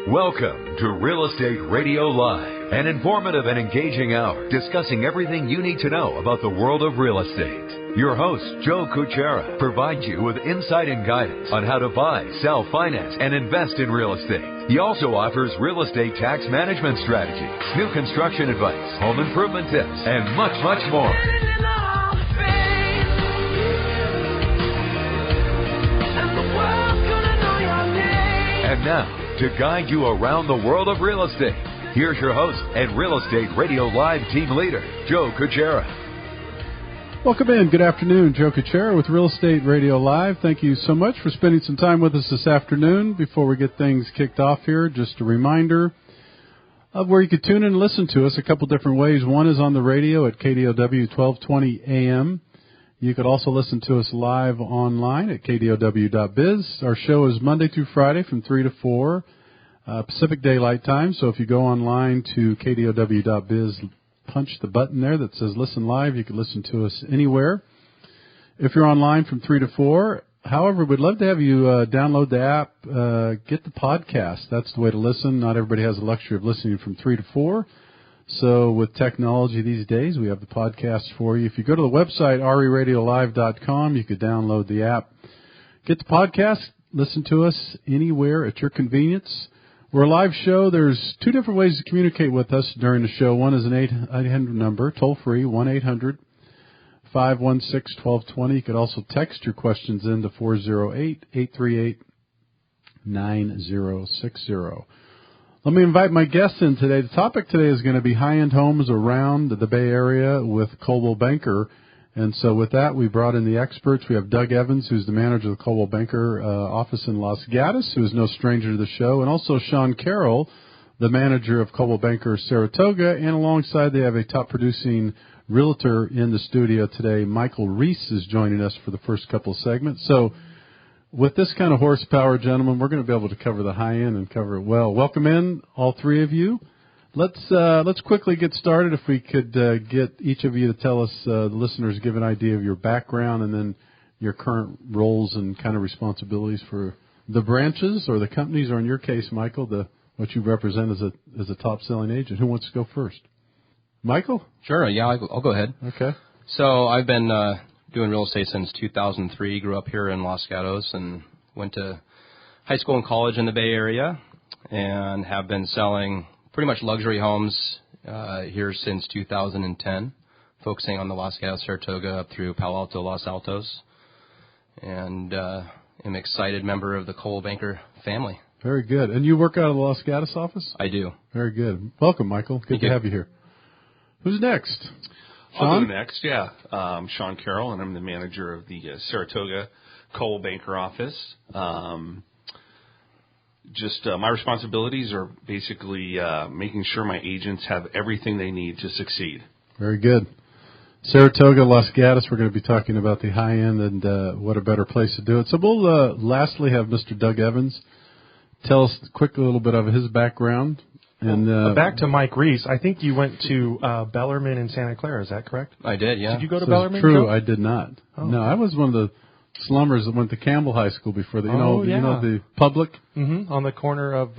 Welcome to Real Estate Radio Live, an informative and engaging hour discussing everything you need to know about the world of real estate. Your host, Joe Cucchiara, provides you with insight and guidance on how to buy, sell, finance, and invest in real estate. He also offers real estate tax management strategies, new construction advice, home improvement tips, and much, much more. And now, to guide you around the world of real estate, here's your host and Real Estate Radio Live team leader, Joe Cucchiara. Welcome in. Good afternoon. Joe Cucchiara with Real Estate Radio Live. Thank you so much for spending some time with us this afternoon. Before we get things kicked off here, just a reminder of where you could tune in and listen to us a couple different ways. One is on the radio at KDOW 1220 AM. You could also listen to us live online at kdow.biz. Our show is Monday through Friday from 3 to 4 Pacific Daylight Time. So if you go online to kdow.biz, punch the button there that says Listen Live. You can listen to us anywhere. If you're online from 3 to 4, however, we'd love to have you download the app, get the podcast. That's the way to listen. Not everybody has the luxury of listening from 3 to 4. So with technology these days, we have the podcast for you. If you go to the website, reradiolive.com, you could download the app. Get the podcast, listen to us anywhere at your convenience. We're a live show. There's two different ways to communicate with us during the show. One is an 800 number, toll-free, 1-800-516-1220. You could also text your questions in to 408-838-9060. Let me invite my guests in today. The topic today is going to be high-end homes around the Bay Area with Coldwell Banker. And so with that, we brought in the experts. We have Doug Evans, who's the manager of the Coldwell Banker office in Los Gatos, who is no stranger to the show, and also Shawn Carroll, the manager of Coldwell Banker Saratoga. And alongside, they have a top-producing realtor in the studio today. Michael Riese is joining us for the first couple of segments. So with this kind of horsepower, gentlemen, we're going to be able to cover the high end and cover it well. Welcome in, all three of you. Let's quickly get started. If we could get each of you to tell us, the listeners, give an idea of your background and then your current roles and kind of responsibilities for the branches or the companies, or in your case, Michael, what you represent as a top-selling agent. Who wants to go first? Michael? Sure. Yeah, I'll go ahead. Okay. So I've been doing real estate since 2003. Grew up here in Los Gatos and went to high school and college in the Bay Area, and have been selling pretty much luxury homes here since 2010, focusing on the Los Gatos, Saratoga, up through Palo Alto, Los Altos, and am an excited member of the Coldwell Banker family. Very good. And you work out of the Los Gatos office? I do. Very good. Welcome, Michael. Good to have you here. Who's next? Shawn? I'll go next, yeah. Shawn Carroll, and I'm the manager of the Saratoga Coldwell Banker office. My responsibilities are basically making sure my agents have everything they need to succeed. Very good. Saratoga, Los Gatos, we're going to be talking about the high end and what a better place to do it. So we'll lastly have Mr. Doug Evans tell us quickly a little bit of his background. And back to Mike Riese, I think you went to Bellarmine in Santa Clara. Is that correct? I did, yeah. Did you go to Bellarmine? True, Joe? I did not. Oh. No, I was one of the slummers that went to Campbell High School before. You know the public? Mm-hmm. On the corner of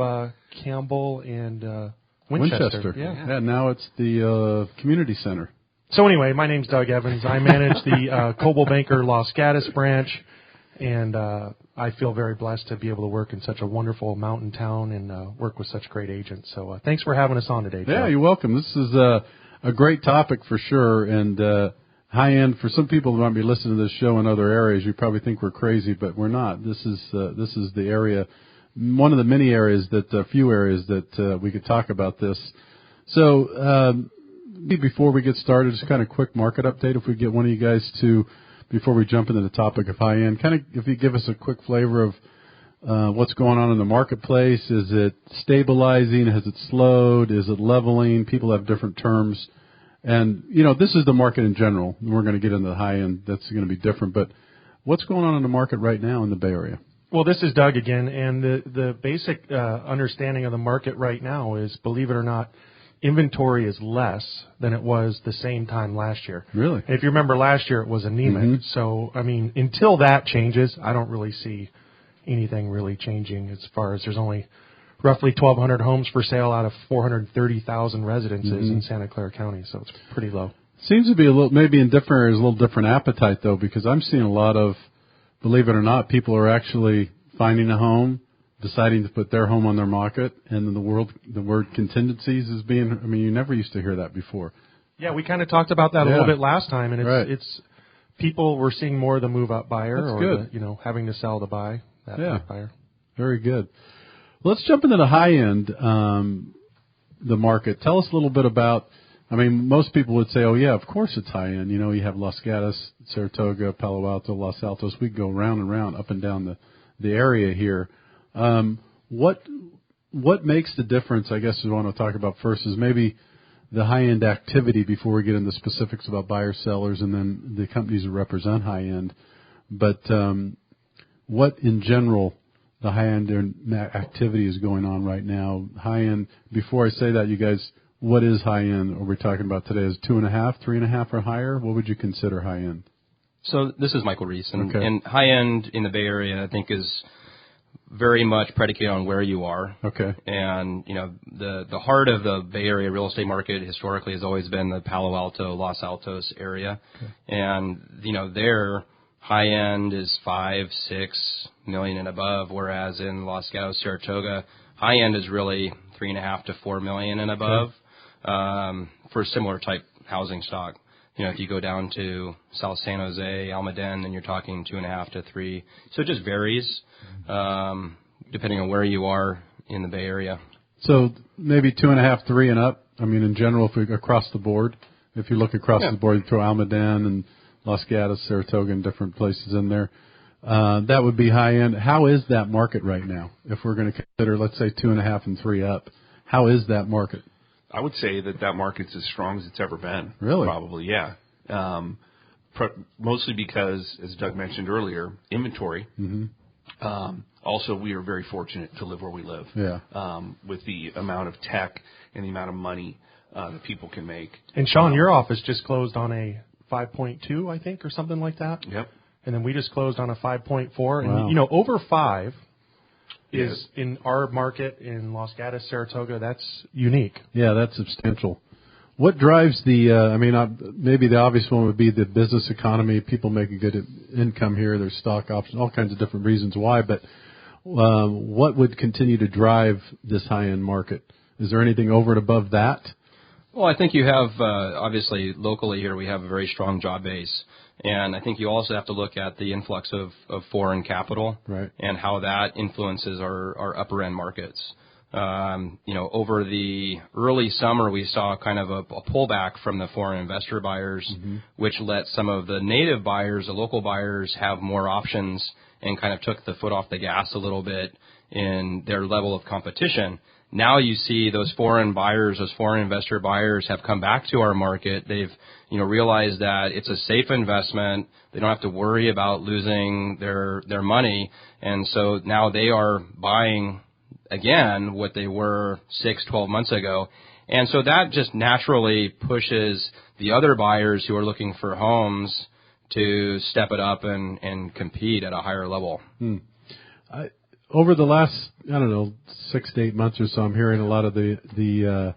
Campbell and Winchester. Yeah, now it's the community center. So anyway, my name's Doug Evans. I manage the Coldwell Banker Los Gatos branch, and I feel very blessed to be able to work in such a wonderful mountain town and work with such great agents. So thanks for having us on today, Joe. Yeah, you're welcome. This is a great topic for sure, and high end. For some people who might be listening to this show in other areas, you probably think we're crazy, but we're not. This is the area, one of the many areas few areas that we could talk about this. So before we get started, just kind of quick market update. If we get one of you guys to, before we jump into the topic of high end, kind of if you give us a quick flavor of what's going on in the marketplace. Is it stabilizing? Has it slowed? Is it leveling? People have different terms. And, this is the market in general. We're going to get into the high end. That's going to be different. But what's going on in the market right now in the Bay Area? Well, this is Doug again. And the basic understanding of the market right now is, believe it or not, inventory is less than it was the same time last year. Really? If you remember last year, it was anemic. Mm-hmm. So, until that changes, I don't really see anything really changing as far as there's only roughly 1,200 homes for sale out of 430,000 residences in Santa Clara County, so it's pretty low. Seems to be a little, maybe in different areas, a little different appetite, though, because I'm seeing a lot of, believe it or not, people are actually finding a home, deciding to put their home on their market, and then the word contingencies is being, I mean, you never used to hear that before. Yeah, we kind of talked about that a little bit last time, and it's people were seeing more of the move-up buyer. That's or good. the, having to sell to buy, that buyer. Very good. Let's jump into the high-end, the market. Tell us a little bit about, I mean, most people would say, oh, yeah, of course it's high-end. You know, you have Los Gatos, Saratoga, Palo Alto, Los Altos. We go round and round, up and down the area here. What makes the difference, I guess we want to talk about first, is maybe the high-end activity before we get into specifics about buyers, sellers, and then the companies that represent high-end. But what, in general, the high-end activity is going on right now? High-end, before I say that, you guys, what is high-end? Are we talking about today is 2.5, 3.5 or higher? What would you consider high-end? So this is Michael Riese, and high-end in the Bay Area, I think, is very much predicated on where you are. Okay. And, the heart of the Bay Area real estate market historically has always been the Palo Alto, Los Altos area. Okay. And, there, high end is 5-6 million and above, whereas in Los Gatos, Saratoga, high end is really 3.5 to 4 million and above, for similar type housing stock. If you go down to South San Jose, Almaden, then you're talking 2.5 to 3. So it just varies, depending on where you are in the Bay Area. So maybe 2.5, 3 and up. I mean, in general, if we across the board, if you look across the board, you throw Almaden and Los Gatos, Saratoga, and different places in there, that would be high end. How is that market right now? If we're going to consider, let's say 2.5 and 3 up, how is that market? I would say that market's as strong as it's ever been. Really? Probably, yeah. Mostly because, as Doug mentioned earlier, inventory. Also, we are very fortunate to live where we live. Yeah. With the amount of tech and the amount of money that people can make. And Shawn, your office just closed on a 5.2, I think, or something like that. Yep. And then we just closed on a 5.4. Wow. And, over 5 is in our market in Los Gatos, Saratoga. That's unique. Yeah, that's substantial. What drives maybe the obvious one would be the business economy. People make a good income here. There's stock options, all kinds of different reasons why. But what would continue to drive this high-end market? Is there anything over and above that? Well, I think you have, obviously, locally here, we have a very strong job base. And I think you also have to look at the influx of foreign capital and how that influences our upper-end markets. Over the early summer, we saw kind of a pullback from the foreign investor buyers, which let some of the native buyers, the local buyers, have more options and kind of took the foot off the gas a little bit in their level of competition. Now you see those foreign buyers, those foreign investor buyers have come back to our market. They've, realized that it's a safe investment. They don't have to worry about losing their money. And so now they are buying again what they were 6-12 months ago. And so that just naturally pushes the other buyers who are looking for homes to step it up and compete at a higher level. Over the last, 6 to 8 months or so, I'm hearing a lot of the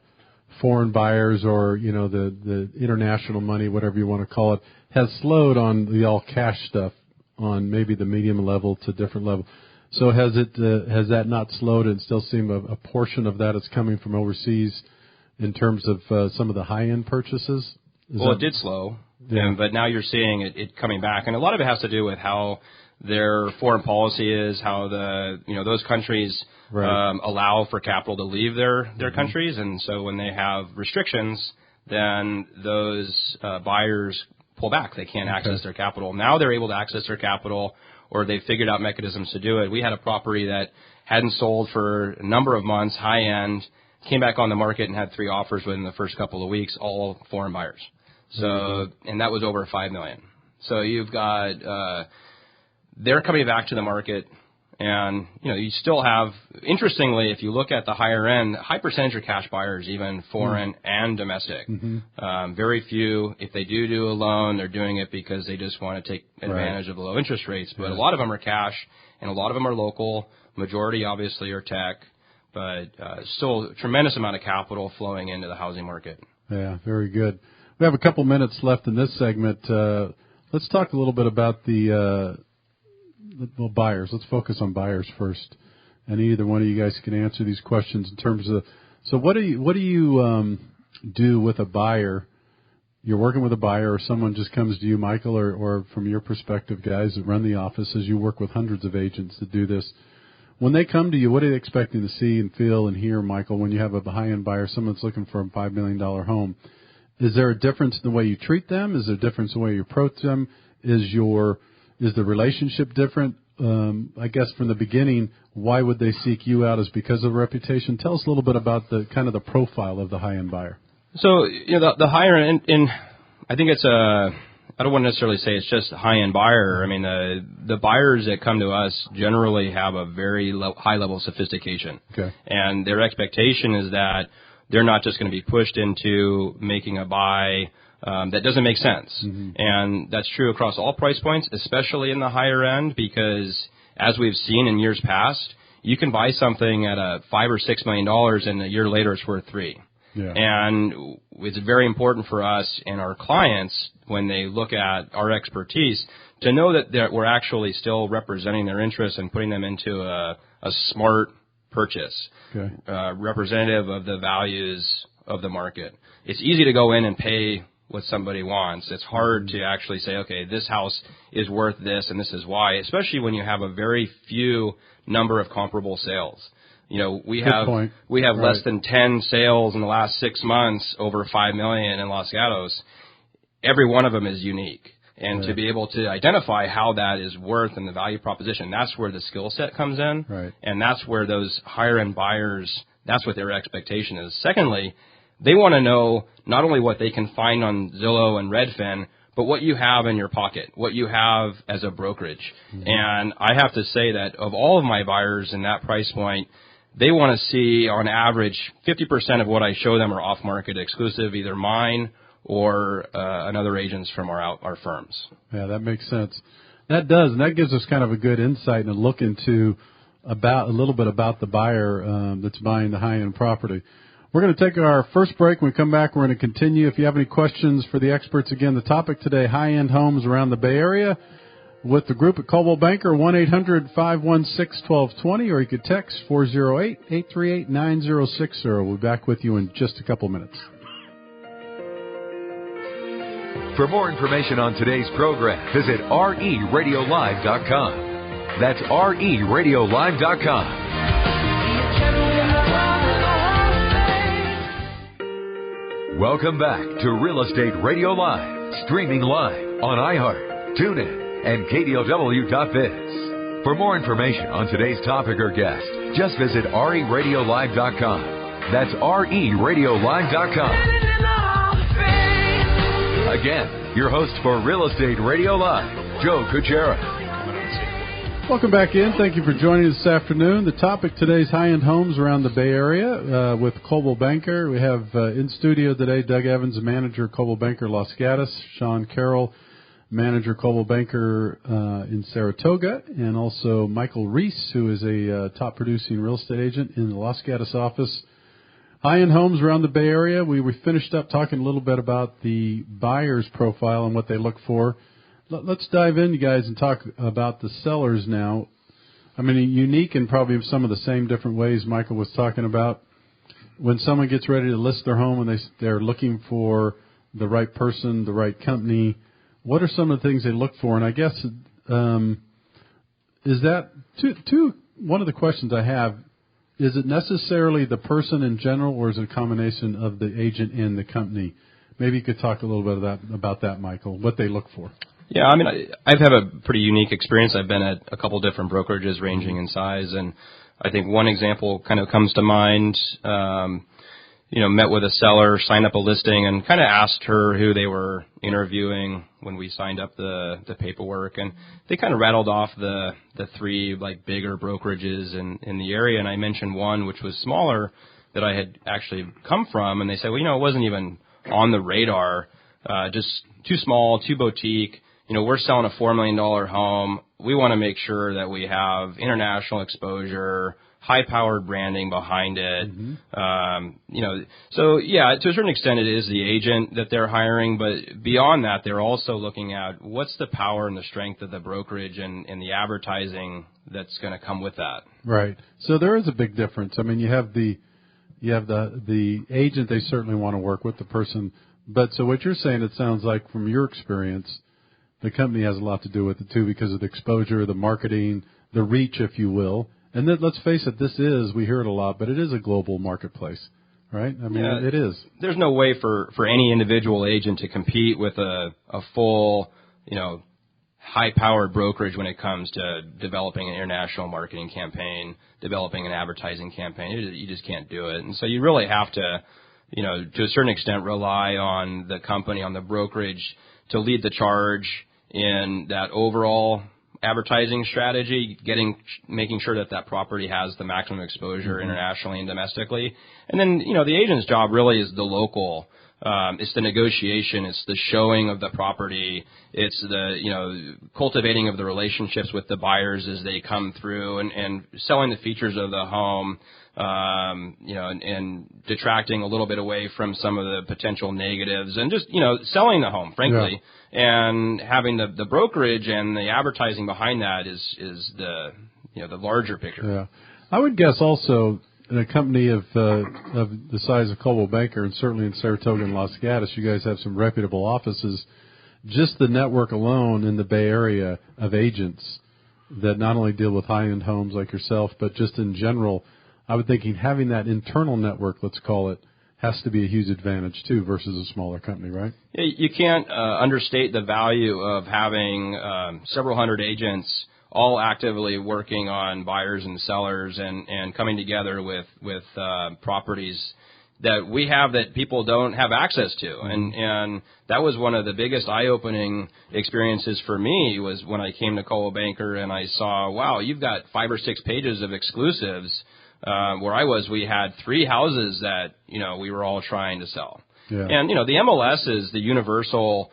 foreign buyers or, the international money, whatever you want to call it, has slowed on the all cash stuff on maybe the medium level to different level. So has that not slowed and still seem a portion of that is coming from overseas in terms of some of the high-end purchases? It did slow, but now you're seeing it coming back. And a lot of it has to do with how their foreign policy is, how those countries allow for capital to leave their countries. And so when they have restrictions, then those buyers pull back. They can't access their capital. Now they're able to access their capital, or they've figured out mechanisms to do it. We had a property that hadn't sold for a number of months, high end, came back on the market and had 3 offers within the first couple of weeks, all foreign buyers. So, and that was over $5 million. So you've got, they're coming back to the market, and, you still have, interestingly, if you look at the higher end, high percentage are cash buyers, even foreign and domestic. Very few, if they do a loan, they're doing it because they just want to take advantage of the low interest rates. But a lot of them are cash, and a lot of them are local. Majority, obviously, are tech. but still a tremendous amount of capital flowing into the housing market. Yeah, very good. We have a couple minutes left in this segment. Let's talk a little bit about the buyers. Let's focus on buyers first. And either one of you guys can answer these questions in terms of, so what do you do with a buyer? You're working with a buyer, or someone just comes to you, Michael, or from your perspective, guys that run the office, as you work with hundreds of agents that do this. When they come to you, what are they expecting to see and feel and hear, Michael, when you have a high-end buyer, someone that's looking for a $5 million home? Is there a difference in the way you treat them? Is there a difference in the way you approach them? Is the relationship different? I guess from the beginning, why would they seek you out? Is because of reputation? Tell us a little bit about the kind of the profile of the high-end buyer. So, the higher end, I think it's I don't want to necessarily say it's just a high-end buyer. I mean, the buyers that come to us generally have a very high level of sophistication. Okay. And their expectation is that they're not just going to be pushed into making a buy that doesn't make sense. Mm-hmm. And that's true across all price points, especially in the higher end, because as we've seen in years past, you can buy something at a $5 or $6 million and a year later it's worth $3 million. Yeah. And it's very important for us and our clients, when they look at our expertise, to know that we're actually still representing their interests and putting them into a smart purchase, okay, representative of the values of the market. It's easy to go in and pay what somebody wants. It's hard to actually say, okay, this house is worth this and this is why, especially when you have a very few number of comparable sales. We have right. Less than 10 sales in the last 6 months over $5 million in Los Gatos. Every one of them is unique. And to be able to identify how that is worth and the value proposition, that's where the skill set comes in. Right. And that's where those higher-end buyers, that's what their expectation is. Secondly, they want to know not only what they can find on Zillow and Redfin, but what you have in your pocket, what you have as a brokerage. Mm-hmm. And I have to say that of all of my buyers in that price point, they want to see, on average, 50% of what I show them are off-market exclusive, either mine or another agents from our firms. Yeah, that makes sense. That does, and that gives us kind of a good insight and a look into a little bit about the buyer that's buying the high-end property. We're going to take our first break. When we come back, we're going to continue. If you have any questions for the experts, again, the topic today, high-end homes around the Bay Area, with the group at Coldwell Banker, 1-800-516-1220, or you could text 408-838-9060. We'll be back with you in just a couple minutes. For more information on today's program, visit RERadiolive.com. That's RERadiolive.com. Welcome back to Real Estate Radio Live, streaming live on iHeart, TuneIn, and KDOW.biz. For more information on today's topic or guest, just visit RERadiolive.com. That's RERadiolive.com. Again, your host for Real Estate Radio Live, Joe Cucchiara. Welcome back in. Thank you for joining us this afternoon. The topic today is high-end homes around the Bay Area with Coldwell Banker. We have in studio today Doug Evans, manager Coldwell Banker Los Gatos, Sean Carroll, manager Coldwell Banker in Saratoga, and also Michael Riese, who is a top producing real estate agent in the Los Gatos office. High-end homes around the Bay Area. We finished up talking a little bit about the buyer's profile and what they look for. Let's dive in, you guys, and talk about the sellers now. I mean, unique in probably some of the same different ways Michael was talking about. When someone gets ready to list their home and they're looking for the right person, the right company, what are some of the things they look for? And I guess is that one of the questions I have, is it necessarily the person in general, or is it a combination of the agent and the company? Maybe you could talk a little bit about that, Michael, what they look for. Yeah, I mean, I've had a pretty unique experience. I've been at a couple different brokerages ranging in size, and I think one example kind of comes to mind. Met with a seller, signed up a listing, and kind of asked her who they were interviewing when we signed up the paperwork. And they kind of rattled off the three bigger brokerages in the area. And I mentioned one which was smaller that I had actually come from. And they said, well, it wasn't even on the radar, just too small, too boutique. We're selling a $4 million home. We want to make sure that we have international exposure, high-powered branding behind it. So yeah, to a certain extent, it is the agent that they're hiring, but beyond that, they're also looking at what's the power and the strength of the brokerage and the advertising that's going to come with that. Right. So there is a big difference. I mean, you have the agent they certainly want to work with, the person. But so what you're saying, it sounds like from your experience, the company has a lot to do with it too because of the exposure, the marketing, the reach, if you will. And then let's face it, we hear it a lot, but it is a global marketplace, right? I mean, it is. There's no way for any individual agent to compete with a full, high-powered brokerage when it comes to developing an international marketing campaign, developing an advertising campaign. You just can't do it. And so you really have to, to a certain extent rely on the company, on the brokerage to lead the charge in that overall advertising strategy, making sure that property has the maximum exposure internationally and domestically. And then, the agent's job really is the local. It's the negotiation. It's the showing of the property. It's the, cultivating of the relationships with the buyers as they come through and selling the features of the home, and detracting a little bit away from some of the potential negatives and just, selling the home, frankly. Yeah. And having the brokerage and the advertising behind that is the larger picture. Yeah. I would guess also in a company of the size of Coldwell Banker and certainly in Saratoga and Los Gatos, you guys have some reputable offices. Just the network alone in the Bay Area of agents that not only deal with high-end homes like yourself, but just in general, I would think having that internal network, let's call it, has to be a huge advantage, too, versus a smaller company, right? You can't understate the value of having several hundred agents all actively working on buyers and sellers and coming together with properties that we have that people don't have access to. And that was one of the biggest eye-opening experiences for me was when I came to Coldwell Banker and I saw, wow, you've got 5 or 6 pages of exclusives. Where I was, we had 3 houses that, we were all trying to sell. Yeah. And, the MLS is the universal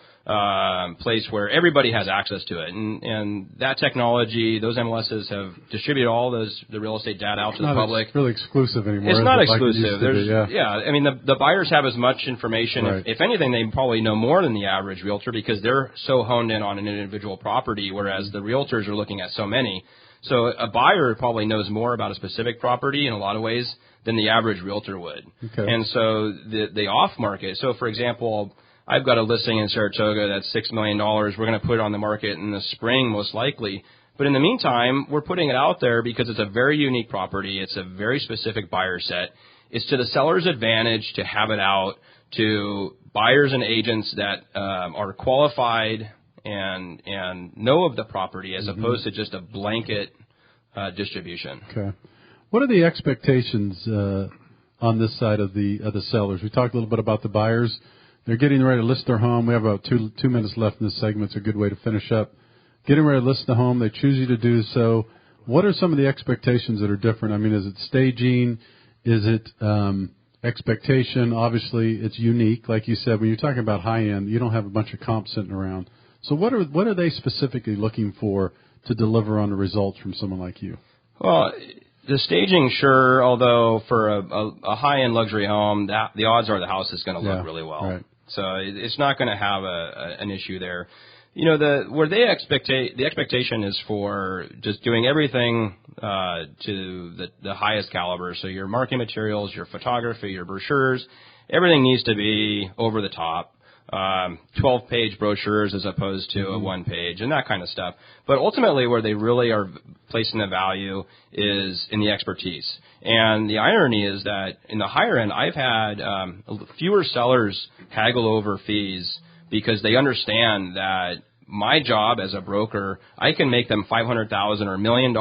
place where everybody has access to it. And that technology, those MLSs have distributed all the real estate data out to the public. It's really exclusive anymore. It's not exclusive. I mean, the buyers have as much information. Right. If anything, they probably know more than the average realtor because they're so honed in on an individual property, whereas the realtors are looking at so many. So a buyer probably knows more about a specific property in a lot of ways than the average realtor would. Okay. And so the off-market, so for example, I've got a listing in Saratoga that's $6 million. We're going to put it on the market in the spring most likely. But in the meantime, we're putting it out there because it's a very unique property. It's a very specific buyer set. It's to the seller's advantage to have it out to buyers and agents that are qualified and know of the property as opposed to just a blanket distribution. Okay. What are the expectations on this side of the sellers? We talked a little bit about the buyers. They're getting ready to list their home. We have about two minutes left in this segment. It's a good way to finish up. Getting ready to list the home. They choose you to do so. What are some of the expectations that are different? I mean, is it staging? Is it expectation? Obviously, it's unique. Like you said, when you're talking about high-end, you don't have a bunch of comps sitting around. So what are they specifically looking for to deliver on the results from someone like you? Well, the staging, sure, although for a high-end luxury home, the odds are the house is going to look really well. Right. So it's not going to have an issue there. The expectation is for just doing everything to the highest caliber. So your marketing materials, your photography, your brochures, everything needs to be over the top. 12-page brochures as opposed to a one-page and that kind of stuff. But ultimately where they really are placing the value is in the expertise. And the irony is that in the higher end, I've had fewer sellers haggle over fees because they understand that my job as a broker, I can make them $500,000 or $1 million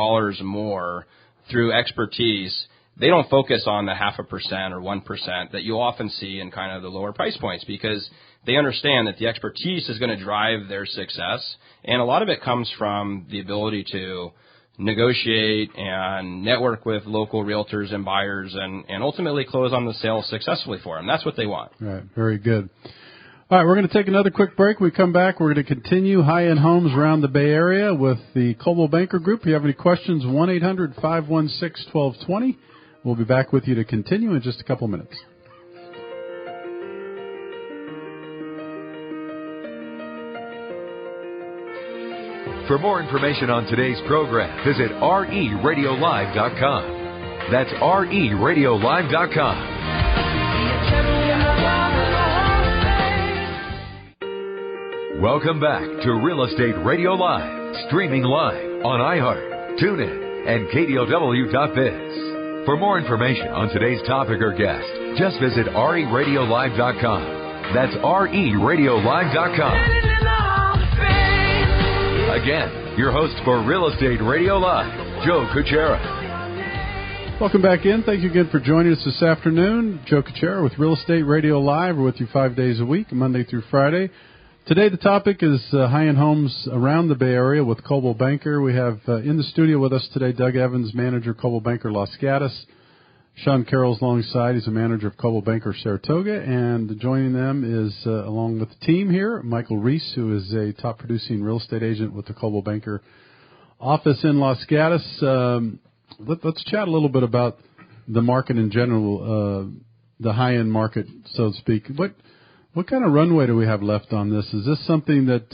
more through expertise. They don't focus on the 0.5% or 1% that you often see in kind of the lower price points because they understand that the expertise is going to drive their success. And a lot of it comes from the ability to negotiate and network with local realtors and buyers and ultimately close on the sale successfully for them. That's what they want. Right. Very good. All right, we're going to take another quick break. When we come back, we're going to continue high-end homes around the Bay Area with the Coldwell Banker Group. If you have any questions, 1-800-516-1220. We'll be back with you to continue in just a couple minutes. For more information on today's program, visit RERadiolive.com. That's RERadiolive.com. Welcome back to Real Estate Radio Live, streaming live on iHeart, TuneIn, and KDOW.biz. For more information on today's topic or guest, just visit RERadiolive.com. That's RERadiolive.com. Again, your host for Real Estate Radio Live, Joe Cucchiara. Welcome back in. Thank you again for joining us this afternoon. Joe Cucchiara with Real Estate Radio Live. We're with you 5 days a week, Monday through Friday. Today the topic is high-end homes around the Bay Area with Coldwell Banker. We have in the studio with us today Doug Evans, manager, Coldwell Banker, Los Gatos. Shawn Carroll's alongside. He's a manager of Coldwell Banker, Saratoga. And joining them is, along with the team here, Michael Riese, who is a top-producing real estate agent with the Coldwell Banker office in Los Gatos. Let's chat a little bit about the market in general, the high-end market, so to speak. What kind of runway do we have left on this? Is this something that,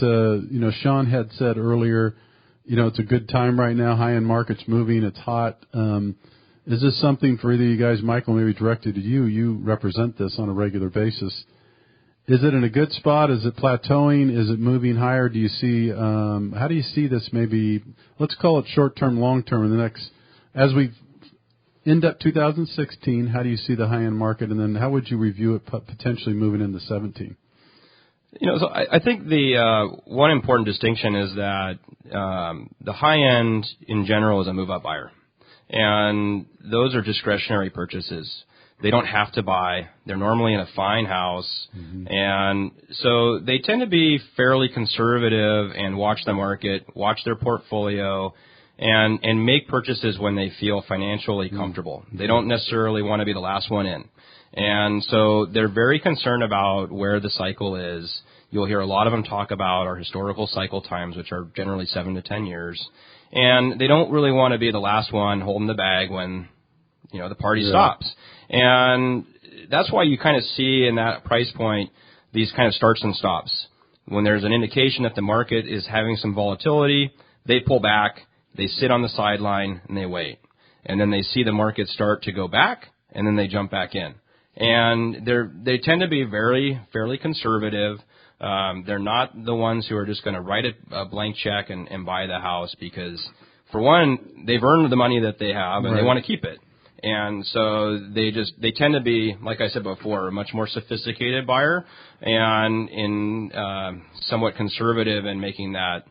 Shawn had said earlier, it's a good time right now, high-end market's moving, it's hot. Is this something for either of you guys, Michael, maybe directed to you? You represent this on a regular basis. Is it in a good spot? Is it plateauing? Is it moving higher? Do you see, how do you see this maybe, let's call it short-term, long-term in the next, as we end up 2016, how do you see the high-end market, and then how would you review it potentially moving into 17? So I think the one important distinction is that the high-end in general is a move-up buyer, and those are discretionary purchases. They don't have to buy. They're normally in a fine house, and so they tend to be fairly conservative and watch the market, watch their portfolio, and make purchases when they feel financially comfortable. They don't necessarily want to be the last one in. And so they're very concerned about where the cycle is. You'll hear a lot of them talk about our historical cycle times, which are generally 7 to 10 years. And they don't really want to be the last one holding the bag when, the party stops. And that's why you kind of see in that price point these kind of starts and stops. When there's an indication that the market is having some volatility, they pull back. They sit on the sideline and they wait. And then they see the market start to go back, and then they jump back in. And they tend to be fairly conservative. They're not the ones who are just going to write a blank check and buy the house because, for one, they've earned the money that they have and they want to keep it. And so they tend to be, like I said before, a much more sophisticated buyer and somewhat conservative in making that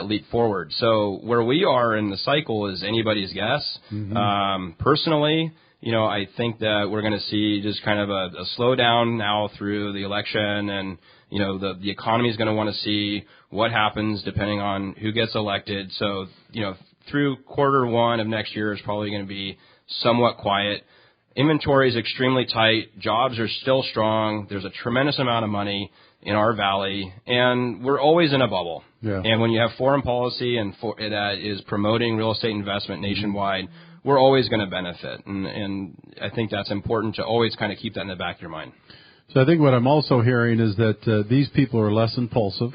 leap forward. So where we are in the cycle is anybody's guess. Personally, I think that we're going to see just kind of a slowdown now through the election, and the economy is going to want to see what happens depending on who gets elected. So through quarter one of next year is probably going to be somewhat quiet. Inventory is extremely tight. Jobs are still strong. There's a tremendous amount of money in our valley, and we're always in a bubble. Yeah. And when you have foreign policy that is promoting real estate investment nationwide, we're always going to benefit. And I think that's important to always kind of keep that in the back of your mind. So I think what I'm also hearing is that these people are less impulsive.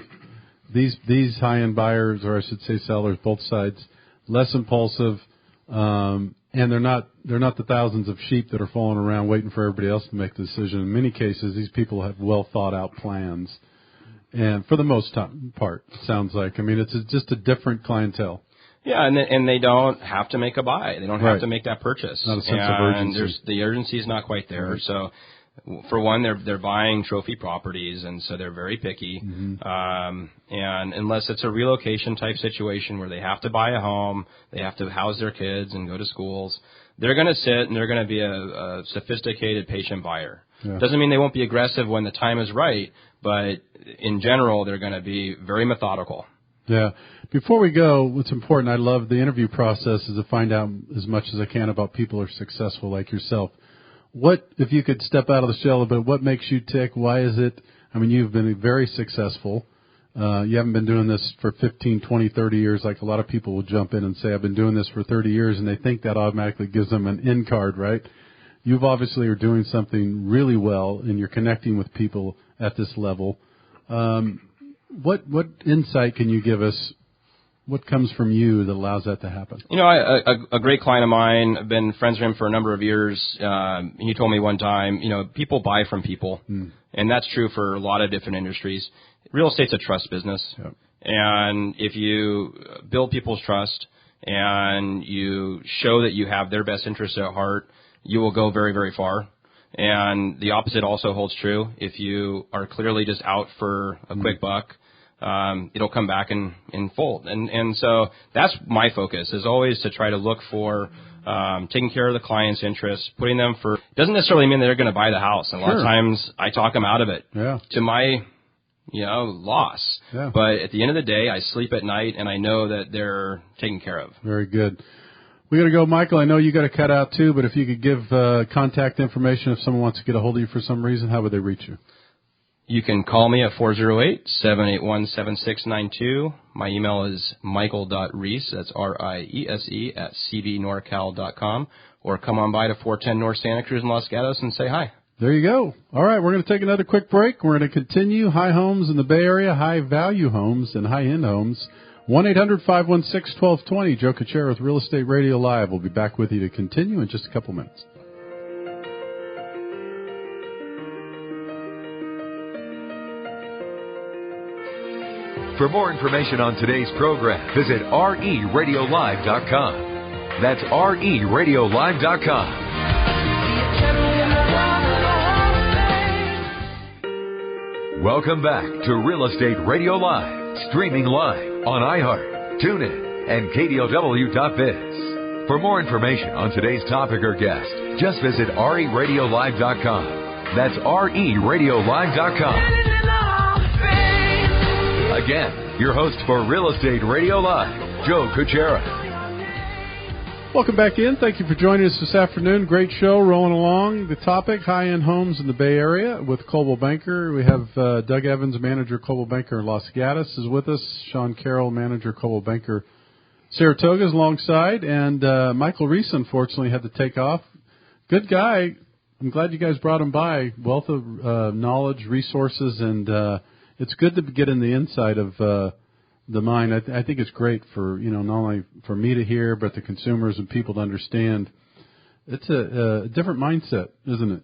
These high-end buyers, or I should say sellers, both sides, less impulsive, and they're not the thousands of sheep that are falling around waiting for everybody else to make the decision. In many cases, these people have well thought out plans, and for the most part, it sounds like. I mean, it's just a different clientele. Yeah, and they don't have to make a buy. They don't have to make that purchase. Not a sense of urgency. The urgency is not quite there. Right. So, for one, they're buying trophy properties, and so they're very picky. And unless it's a relocation type situation where they have to buy a home, they have to house their kids and go to schools, they're going to sit and they're going to be a sophisticated, patient buyer. Yeah. Doesn't mean they won't be aggressive when the time is right, but in general, they're going to be very methodical. Yeah. Before we go, what's important, I love the interview process, is to find out as much as I can about people who are successful like yourself. What, if you could step out of the shell a bit, what makes you tick? Why is it I mean, you've been very successful. You haven't been doing this for 15, 20, 30 years like a lot of people will jump in and say, I've been doing this for 30 years, and they think that automatically gives them an in card, right? You've obviously are doing something really well, and you're connecting with people at this level. What insight can you give us? What comes from you that allows that to happen? You know, a great client of mine, I've been friends with him for a number of years. He told me one time, you know, people buy from people, and that's true for a lot of different industries. Real estate's a trust business, Yep. and if you build people's trust and you show that you have their best interests at heart, you will go very, very far. And the opposite also holds true. If you are clearly just out for a quick buck, it'll come back in full. And so that's my focus, is always to try to look for taking care of the client's interests, putting them for – doesn't necessarily mean that they're going to buy the house. And a lot of times I talk them out of it to my – loss. Yeah. But at the end of the day, I sleep at night, and I know that they're taken care of. Very good. We got to go, Michael. I know you got to cut out too, but if you could give contact information if someone wants to get a hold of you for some reason, how would they reach you? You can call me at 408-781-7692. My email is michael.riese, that's R-I-E-S-E, at cvnorcal.com, or come on by to 410 North Santa Cruz in Los Gatos and say hi. There you go. All right, we're going to take another quick break. We're going to continue high homes in the Bay Area, high-value homes and high-end homes. 1-800-516-1220. Joe Cucchiara with Real Estate Radio Live. We'll be back with you to continue in just a couple minutes. For more information on today's program, visit RERadiolive.com. That's RERadiolive.com. Welcome back to Real Estate Radio Live, streaming live on iHeart, TuneIn, and KDOW.biz. For more information on today's topic or guest, just visit RERadiolive.com. That's RERadiolive.com. Again, your host for Real Estate Radio Live, Joe Cucchiara. Welcome back in. Thank you for joining us this afternoon. Great show rolling along. The topic, high-end homes in the Bay Area with Coldwell Banker. We have Doug Evans, manager Coldwell Banker in Los Gatos, is with us. Sean Carroll, manager Coldwell Banker Saratoga, is alongside. And Michael Riese, unfortunately, had to take off. Good guy. I'm glad you guys brought him by. Wealth of knowledge, resources, and it's good to get in the inside of the mind. I think it's great for, not only for me to hear, but the consumers and people to understand. It's a different mindset, isn't it?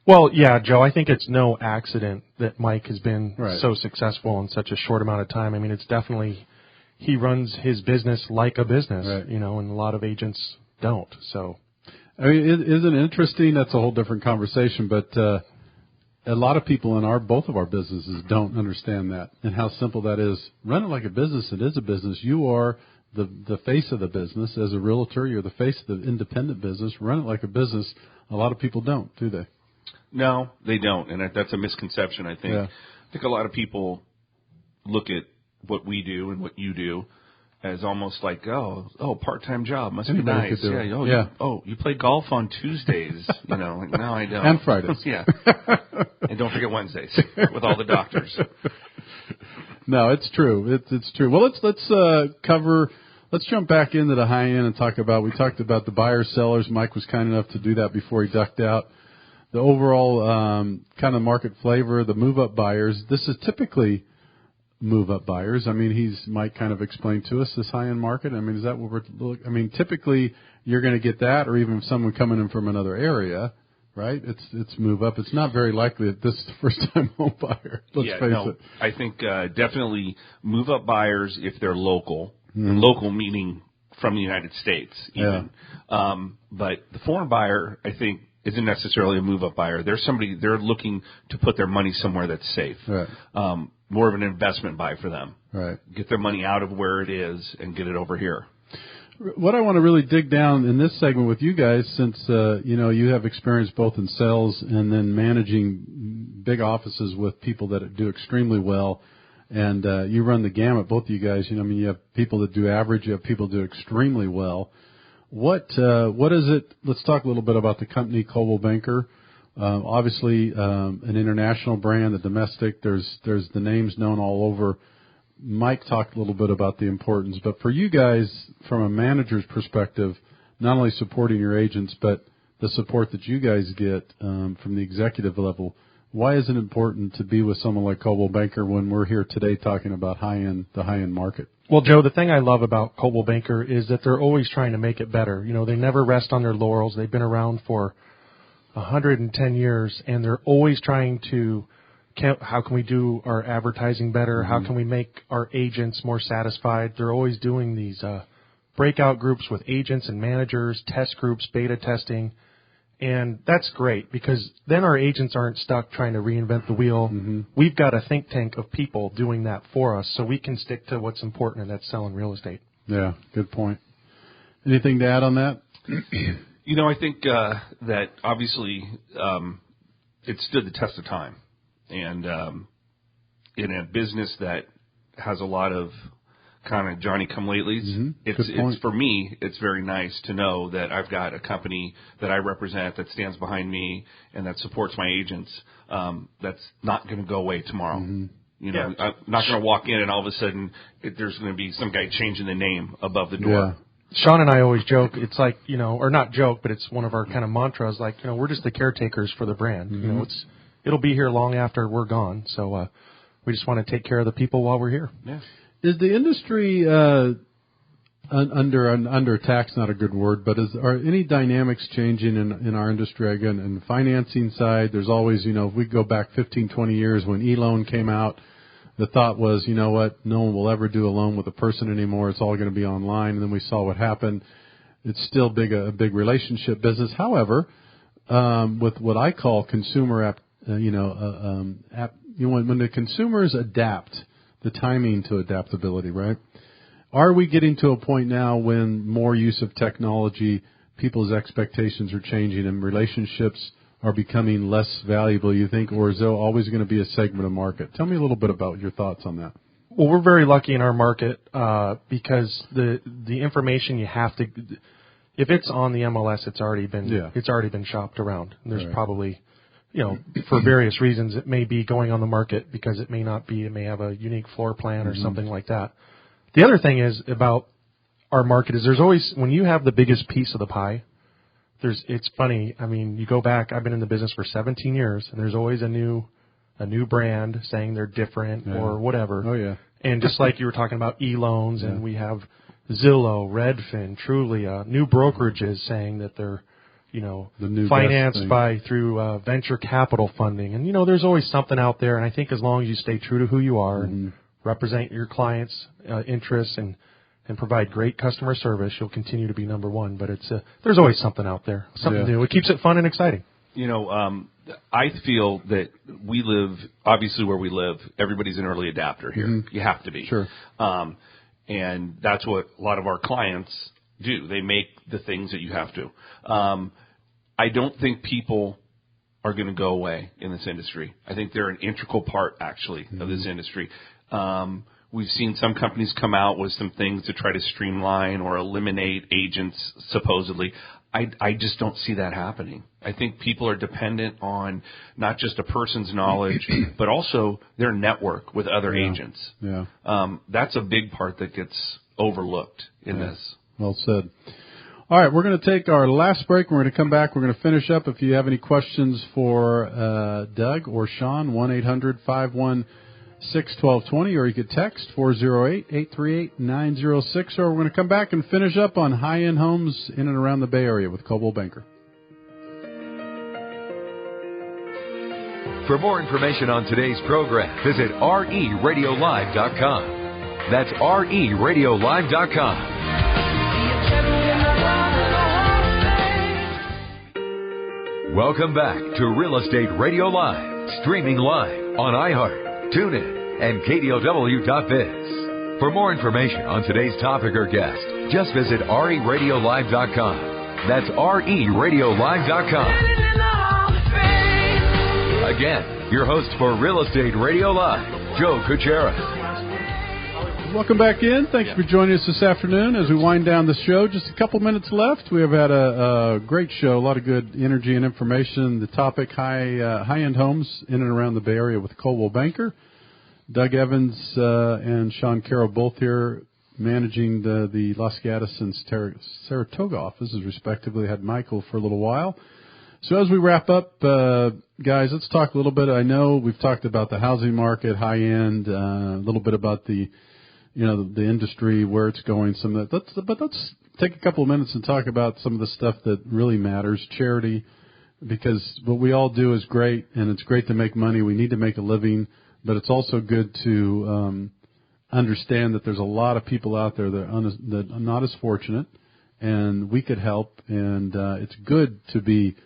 Well, yeah, Joe, I think it's no accident that Mike has been so successful in such a short amount of time. I mean, it's definitely, he runs his business like a business, and a lot of agents don't. So, I mean, isn't it interesting? That's a whole different conversation, but a lot of people in both of our businesses don't understand that and how simple that is. Run it like a business. It is a business. You are the face of the business. As a realtor, you're the face of the independent business. Run it like a business. A lot of people don't, do they? No, they don't, and that's a misconception, I think. Yeah. I think a lot of people look at what we do and what you do as almost like, part-time job, must be nice. You play golf on Tuesdays, like, no, I don't. And Fridays. Yeah. And don't forget Wednesdays with all the doctors. No, it's true. It's true. Well, let's jump back into the high end and we talked about the buyers, sellers. Mike was kind enough to do that before he ducked out. The overall kind of market flavor, the move-up buyers. This is typically move-up buyers. I mean, Mike kind of explained to us this high-end market. I mean, is that what typically you're going to get that, or even someone coming in from another area, right? It's move-up. It's not very likely that this is the first-time home buyer. Let's face it. I think definitely move-up buyers if they're local. Mm-hmm. Local meaning from the United States, even. Yeah. But the foreign buyer, I think, isn't necessarily a move-up buyer. They're looking to put their money somewhere that's safe. Right. More of an investment buy for them. Right. Get their money out of where it is and get it over here. What I want to really dig down in this segment with you guys, since you have experience both in sales and then managing big offices with people that do extremely well, and you run the gamut, both of you guys. You have people that do average, you have people that do extremely well. What is it? Let's talk a little bit about the company Coldwell Banker. Obviously, an international brand, the domestic, there's the names known all over. Mike talked a little bit about the importance, but for you guys, from a manager's perspective, not only supporting your agents, but the support that you guys get from the executive level, why is it important to be with someone like Coldwell Banker when we're here today talking about the high-end market? Well, Joe, the thing I love about Coldwell Banker is that they're always trying to make it better. You know, they never rest on their laurels. They've been around for 110 years, and they're always trying to, how can we do our advertising better? How can we make our agents more satisfied? They're always doing these breakout groups with agents and managers, test groups, beta testing. And that's great because then our agents aren't stuck trying to reinvent the wheel. We've got a think tank of people doing that for us so we can stick to what's important, and that's selling real estate. Yeah, good point. Anything to add on that? You know, I think that obviously it stood the test of time. And in a business that has a lot of kind of Johnny-come-latelys, it's for me, it's very nice to know that I've got a company that I represent that stands behind me and that supports my agents. That's not going to go away tomorrow. You know, I'm not going to walk in and all of a sudden there's going to be some guy changing the name above the door. Yeah. Shawn and I always joke, it's like, you know, or not joke, but it's one of our kind of mantras, like, you know, we're just the caretakers for the brand. You know, it'll be here long after we're gone. So we just want to take care of the people while we're here. Yeah. Is the industry under attack's not a good word, but are any dynamics changing in our industry? Again, in the financing side, there's always, you know, if we go back 15, 20 years when e-loan came out, the thought was, you know what, no one will ever do a loan with a person anymore. It's all going to be online. And then we saw what happened. It's still a big relationship business. However, with what I call consumer when the consumers adapt, the timing to adaptability, right? Are we getting to a point now when more use of technology, people's expectations are changing and relationships are becoming less valuable, you think, or is there always going to be a segment of market? Tell me a little bit about your thoughts on that. Well, we're very lucky in our market because the information you have to, if it's on the MLS, it's already been shopped around. And there's probably, you know, for various reasons, it may be going on the market because it may not be. It may have a unique floor plan or something like that. The other thing is about our market is there's always, when you have the biggest piece of the pie, it's funny. I mean, you go back, I've been in the business for 17 years, and there's always a new brand saying they're different or whatever. Oh, yeah. And just like you were talking about e-loans, and we have Zillow, Redfin, Trulia, new brokerages saying that they're, you know, financed through venture capital funding. And, you know, there's always something out there. And I think as long as you stay true to who you are and represent your clients' interests and provide great customer service, you'll continue to be number one. But there's always something out there, something new. It keeps it fun and exciting. You know, I feel that we live, obviously where we live, everybody's an early adapter here. You have to be. Sure. And that's what a lot of our clients do. They make the things that you have to. I don't think people are going to go away in this industry. I think they're an integral part, actually, of this industry. We've seen some companies come out with some things to try to streamline or eliminate agents, supposedly. I just don't see that happening. I think people are dependent on not just a person's knowledge, but also their network with other agents. Yeah. That's a big part that gets overlooked in this. Well said. All right, we're going to take our last break. We're going to come back. We're going to finish up. If you have any questions for Doug or Shawn, 1-800-516-1220, or you could text 408-838-9060. Or we're going to come back and finish up on high-end homes in and around the Bay Area with Coldwell Banker. For more information on today's program, visit RERadiolive.com. That's RERadiolive.com. Welcome back to Real Estate Radio Live, streaming live on iHeart, TuneIn, and KDOW.biz. For more information on today's topic or guest, just visit RERadiolive.com. That's RERadiolive.com. Again, your host for Real Estate Radio Live, Joe Cucchiara. Welcome back in. Thanks for joining us this afternoon as we wind down the show. Just a couple minutes left. We have had a great show, a lot of good energy and information. The topic, high-end homes in and around the Bay Area with Coldwell Banker. Doug Evans and Sean Carroll both here managing the Los Gatos and Saratoga offices, respectively. Had Michael for a little while. So as we wrap up, guys, let's talk a little bit. I know we've talked about the housing market, high-end, a little bit about the industry, where it's going. But let's take a couple of minutes and talk about some of the stuff that really matters, charity, because what we all do is great, and it's great to make money. We need to make a living, but it's also good to understand that there's a lot of people out there that are not as fortunate, and we could help, and it's good to be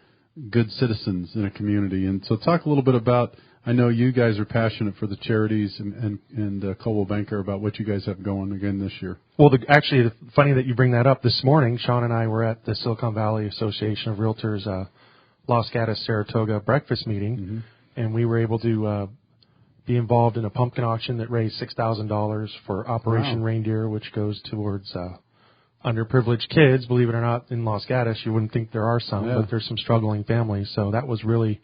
good citizens in a community. And so talk a little bit about, I know you guys are passionate for the charities and Coldwell Banker, about what you guys have going again this year. Well, actually, funny that you bring that up. This morning, Shawn and I were at the Silicon Valley Association of Realtors Los Gatos Saratoga breakfast meeting, and we were able to be involved in a pumpkin auction that raised $6,000 for Operation Reindeer, which goes towards underprivileged kids. Believe it or not, in Los Gatos, you wouldn't think there are some, but there's some struggling families. So that was really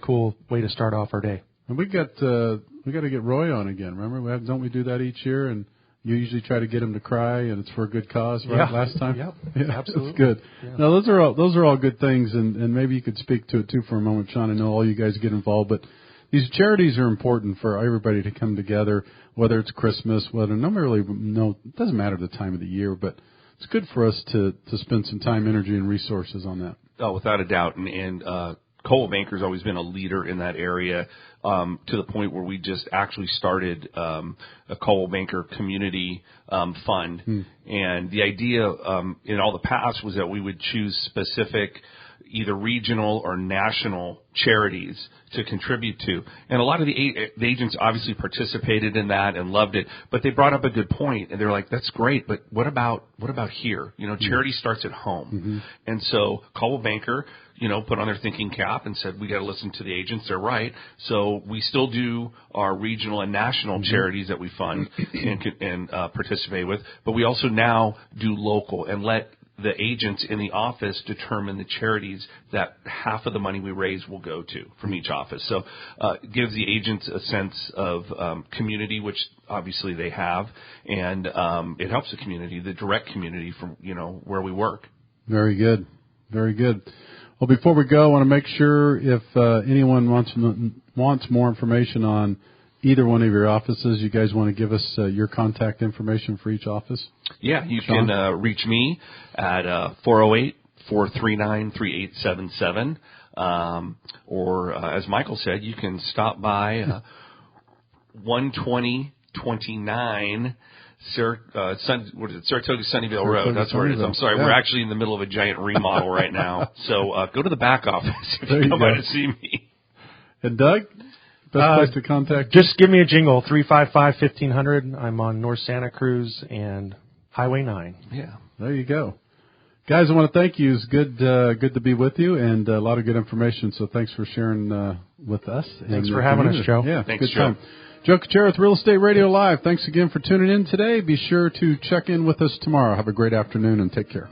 cool way to start off our day. And we got to get Roy on again. Remember, don't we do that each year? And you usually try to get him to cry, and it's for a good cause, right? Last time, yeah, absolutely, that's good. Yeah. Now those are all good things, and maybe you could speak to it too for a moment, Sean. I know all you guys get involved, but these charities are important for everybody to come together, whether it's Christmas, it doesn't matter the time of the year, but it's good for us to spend some time, energy, and resources on that. Oh, without a doubt. And Coldwell Banker's always been a leader in that area, to the point where we just actually started a Coldwell Banker community fund. And the idea in all the past was that we would choose specific either regional or national charities to contribute to. And a lot of the agents obviously participated in that and loved it, but they brought up a good point, and they're like, that's great, but what about here? Charity starts at home. And so Coldwell Banker, put on their thinking cap and said, we got to listen to the agents. They're right. So we still do our regional and national charities that we fund and participate with, but we also now do local and let the agents in the office determine the charities that half of the money we raise will go to from each office. So it gives the agents a sense of community, which obviously they have, and it helps the community, the direct community from where we work. Very good. Very good. Well, before we go, I want to make sure if anyone wants more information on either one of your offices, you guys want to give us your contact information for each office? Yeah, you Sean? can reach me at 408-439-3877. Or as Michael said, you can stop by 12029 Saratoga Sunnyvale Road. That's where it is. I'm sorry. Yeah. We're actually in the middle of a giant remodel right now. So go to the back office if you come by to see me. And Doug? Best place to contact? Just give me a jingle, 355-1500. I'm on North Santa Cruz and Highway 9. Yeah, there you go. Guys, I want to thank you. It's good to be with you, and a lot of good information, so thanks for sharing with us. Thanks for having us, Joe. Yeah, thanks, good time. Joe Cucchiara with Real Estate Radio Live. Thanks again for tuning in today. Be sure to check in with us tomorrow. Have a great afternoon, and take care.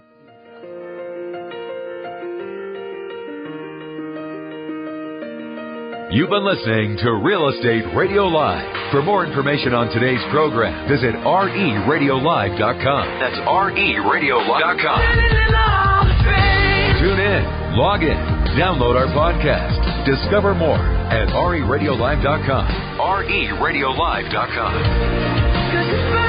You've been listening to Real Estate Radio Live. For more information on today's program, visit RERadiolive.com. That's RERadiolive.com. Tune in, log in, download our podcast. Discover more at RERadiolive.com. RERadiolive.com.